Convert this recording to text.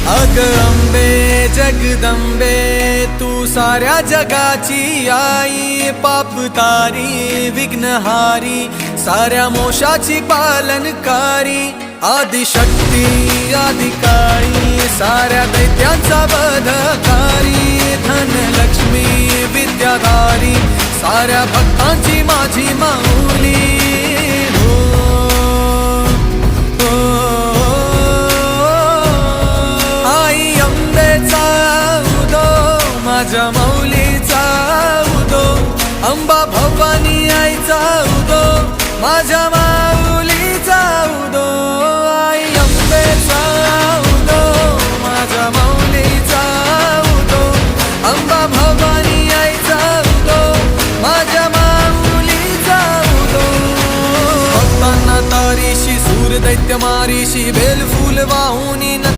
अग अंबे जगदंबे तू साऱ्या जगाची आई, पाप तारी विघ्नहारी साऱ्या मोशाची पालनकारी, आदिशक्ती आदिकाळी साऱ्या दैत्यांचा वधकारी, धनलक्ष्मी विद्याधारी साऱ्या भक्तांची माझी माऊली। माझ्या माऊलीचा उदो, अंबा भवानी आईचा उदो, माझ्या